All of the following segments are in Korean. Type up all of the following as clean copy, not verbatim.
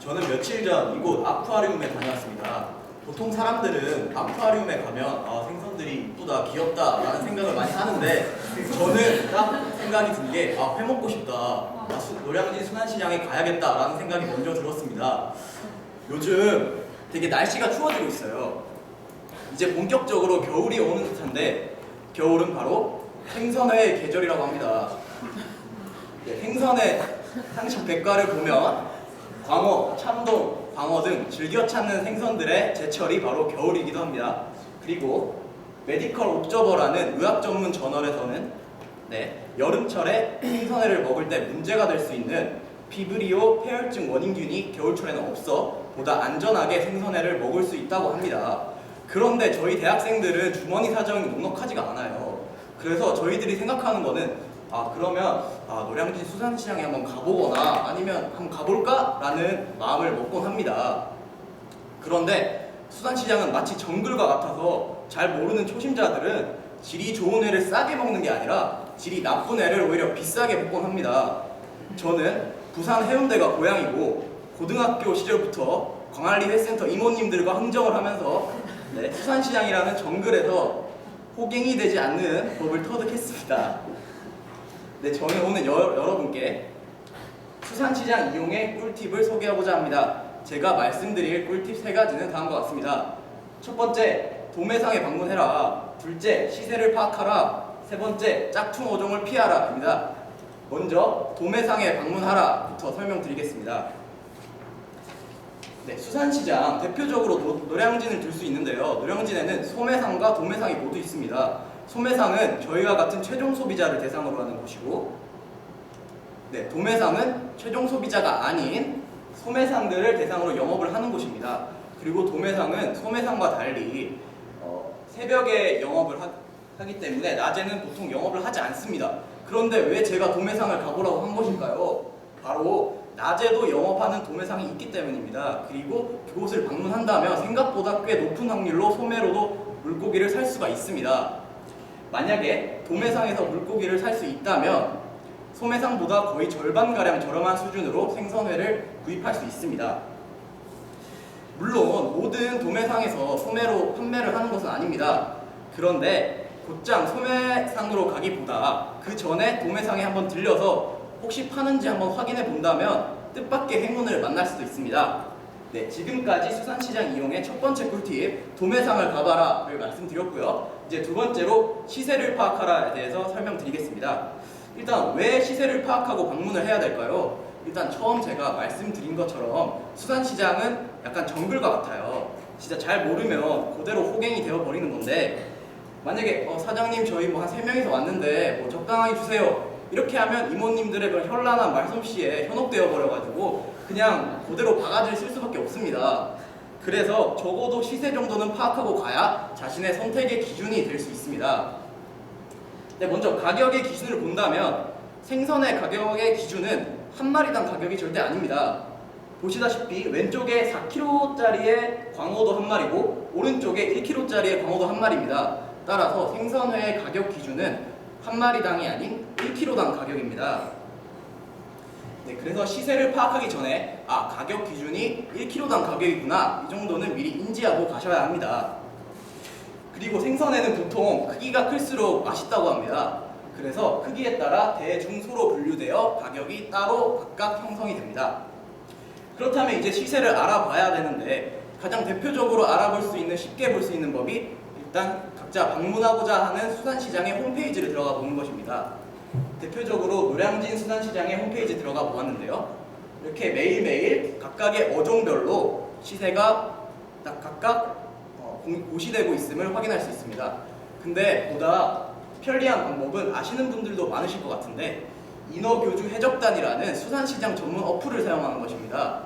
저는 며칠 전 이곳 아쿠아리움에 다녀왔습니다. 보통 사람들은 아쿠아리움에 가면 생선들이 이쁘다, 귀엽다 라는 생각을 많이 하는데 저는 딱 생각이 든 게 회 먹고 싶다, 노량진 순환시장에 가야겠다 라는 생각이 먼저 들었습니다. 요즘 되게 날씨가 추워지고 있어요. 이제 본격적으로 겨울이 오는 듯한데 겨울은 바로 생선의 계절이라고 합니다. 생선의 상식 백과를 보면 광어, 참돔, 광어 등 즐겨 찾는 생선들의 제철이 바로 겨울이기도 합니다. 그리고 메디컬 옵저버라는 의학 전문 저널에서는 여름철에 생선회를 먹을 때 문제가 될 수 있는 비브리오 폐혈증 원인균이 겨울철에는 없어 보다 안전하게 생선회를 먹을 수 있다고 합니다. 그런데 저희 대학생들은 주머니 사정이 넉넉하지가 않아요. 그래서 저희들이 생각하는 거는 그러면 노량진 수산시장에 한번 가보거나 아니면 한번 가볼까? 라는 마음을 먹곤 합니다. 그런데 수산시장은 마치 정글과 같아서 잘 모르는 초심자들은 질이 좋은 회를 싸게 먹는 게 아니라 질이 나쁜 회를 오히려 비싸게 먹곤 합니다. 저는 부산 해운대가 고향이고 고등학교 시절부터 광안리 회센터 이모님들과 흥정을 하면서 수산시장이라는 정글에서 호갱이 되지 않는 법을 터득했습니다. 저는 오늘 여러분께 수산시장 이용의 꿀팁을 소개하고자 합니다. 제가 말씀드릴 꿀팁 3가지는 다음과 같습니다. 첫 번째, 도매상에 방문해라. 둘째, 시세를 파악하라. 세 번째, 짝퉁 어종을 피하라 입니다. 먼저 도매상에 방문하라부터 설명드리겠습니다. 수산시장 대표적으로 노량진을 들 수 있는데요. 노량진에는 소매상과 도매상이 모두 있습니다. 소매상은 저희와 같은 최종 소비자를 대상으로 하는 곳이고, 도매상은 최종 소비자가 아닌 소매상들을 대상으로 영업을 하는 곳입니다. 그리고 도매상은 소매상과 달리 새벽에 영업을 하기 때문에 낮에는 보통 영업을 하지 않습니다. 그런데 왜 제가 도매상을 가보라고 한 것일까요? 바로 낮에도 영업하는 도매상이 있기 때문입니다. 그리고 그곳을 방문한다면 생각보다 꽤 높은 확률로 소매로도 물고기를 살 수가 있습니다. 만약에 도매상에서 물고기를 살 수 있다면 소매상보다 거의 절반가량 저렴한 수준으로 생선회를 구입할 수 있습니다. 물론 모든 도매상에서 소매로 판매를 하는 것은 아닙니다. 그런데 곧장 소매상으로 가기보다 그 전에 도매상에 한번 들려서 혹시 파는지 한번 확인해 본다면 뜻밖의 행운을 만날 수도 있습니다. 지금까지 수산시장 이용의 첫 번째 꿀팁, 도매상을 가봐라를 말씀드렸고요. 이제 두 번째로 시세를 파악하라에 대해서 설명드리겠습니다. 일단 왜 시세를 파악하고 방문을 해야 될까요? 일단 처음 제가 말씀드린 것처럼 수산시장은 약간 정글과 같아요. 진짜 잘 모르면 그대로 호갱이 되어버리는 건데, 만약에 사장님 저희 한 3명이서 왔는데 적당하게 주세요 이렇게 하면 이모님들의 그런 현란한 말솜씨에 현혹되어 버려가지고 그냥 그대로 바가지를 쓸 수밖에 없습니다. 그래서 적어도 시세 정도는 파악하고 가야 자신의 선택의 기준이 될 수 있습니다. 먼저 가격의 기준을 본다면 생선의 가격의 기준은 한 마리당 가격이 절대 아닙니다. 보시다시피 왼쪽에 4kg짜리의 광어도 한 마리고 오른쪽에 1kg짜리의 광어도 한 마리입니다. 따라서 생선회의 가격 기준은 한 마리당이 아닌 1kg당 가격입니다. 그래서 시세를 파악하기 전에 가격 기준이 1kg당 가격이구나, 이 정도는 미리 인지하고 가셔야 합니다. 그리고 생선회는 보통 크기가 클수록 맛있다고 합니다. 그래서 크기에 따라 대, 중, 소로 분류되어 가격이 따로 각각 형성이 됩니다. 그렇다면 이제 시세를 알아봐야 되는데 가장 대표적으로 알아볼 수 있는, 쉽게 볼 수 있는 법이 일단 각자 방문하고자 하는 수산시장의 홈페이지를 들어가 보는 것입니다. 대표적으로 노량진 수산시장의 홈페이지 들어가 보았는데요. 이렇게 매일매일 각각의 어종별로 시세가 딱 각각 고시되고 있음을 확인할 수 있습니다. 근데 보다 편리한 방법은 아시는 분들도 많으실 것 같은데 인어교주 해적단이라는 수산시장 전문 어플을 사용하는 것입니다.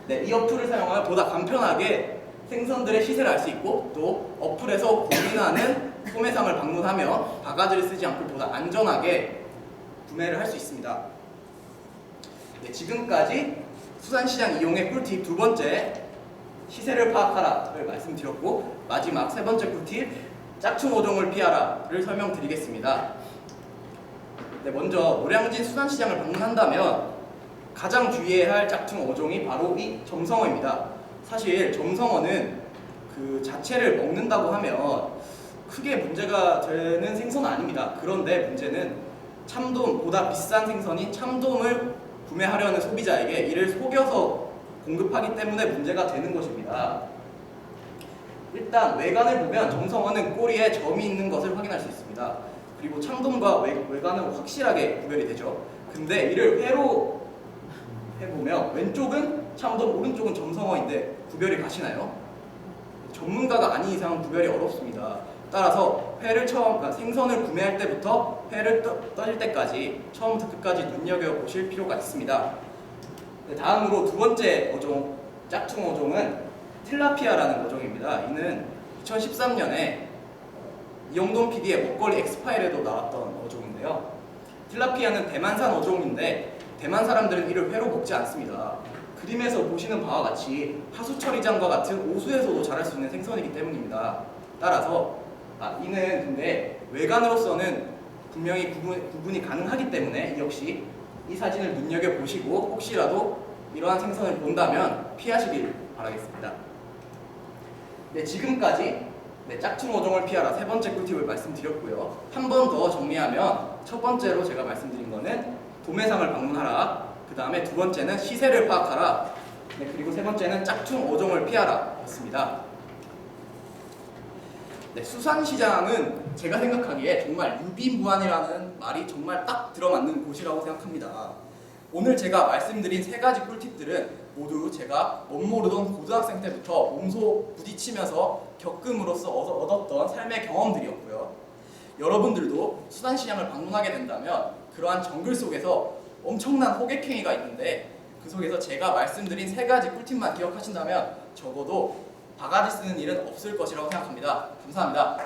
이 어플을 사용하면 보다 간편하게 생선들의 시세를 알 수 있고 또 어플에서 고민하는 소매상을 방문하며 바가지를 쓰지 않고 보다 안전하게 구매를 할 수 있습니다. 지금까지 수산시장 이용의 꿀팁 두 번째, 시세를 파악하라를 말씀드렸고, 마지막 세 번째 꿀팁, 짝퉁 어종을 피하라를 설명드리겠습니다. 먼저 노량진 수산시장을 방문한다면 가장 주의해야 할 짝퉁 어종이 바로 이 점성어입니다. 사실 점성어는 그 자체를 먹는다고 하면 크게 문제가 되는 생선은 아닙니다. 그런데 문제는 참돔보다 비싼 생선인 참돔을 구매하려는 소비자에게 이를 속여서 공급하기 때문에 문제가 되는 것입니다. 일단 외관을 보면 점성어는 꼬리에 점이 있는 것을 확인할 수 있습니다. 그리고 참돔과 외관은 확실하게 구별이 되죠. 근데 이를 회로 해보면 왼쪽은 참돔, 오른쪽은 점성어인데 구별이 가시나요? 전문가가 아닌 이상은 구별이 어렵습니다. 따라서 그러니까 생선을 구매할 때부터 회를 떠질 때까지 처음부터 끝까지 눈여겨보실 필요가 있습니다. 다음으로 두 번째 어종, 짝퉁 어종은 틸라피아라는 어종입니다. 이는 2013년에 이영돈 PD의 먹거리 엑스파일에도 나왔던 어종인데요. 틸라피아는 대만산 어종인데 대만 사람들은 이를 회로 먹지 않습니다. 그림에서 보시는 바와 같이 하수처리장과 같은 오수에서도 자랄 수 있는 생선이기 때문입니다. 따라서 이는 근데 외관으로서는 분명히 구분이 가능하기 때문에 역시 이 사진을 눈여겨보시고 혹시라도 이러한 생선을 본다면 피하시길 바라겠습니다. 네, 지금까지 짝퉁 어종을 피하라 세 번째 꿀팁을 말씀드렸고요. 한 번 더 정리하면 첫 번째로 제가 말씀드린 거는 도매상을 방문하라, 그 다음에 두 번째는 시세를 파악하라, 그리고 세 번째는 짝퉁 어종을 피하라 였습니다. 수산시장은 제가 생각하기에 정말 유비무환이라는 말이 정말 딱 들어맞는 곳이라고 생각합니다. 오늘 제가 말씀드린 세 가지 꿀팁들은 모두 제가 멋모르던 고등학생 때부터 몸소 부딪히면서 겪음으로써 얻었던 삶의 경험들이었고요. 여러분들도 수산시장을 방문하게 된다면 그러한 정글 속에서 엄청난 호객행위가 있는데 그 속에서 제가 말씀드린 세 가지 꿀팁만 기억하신다면 적어도 바가지 쓰는 일은 없을 것이라고 생각합니다. 감사합니다.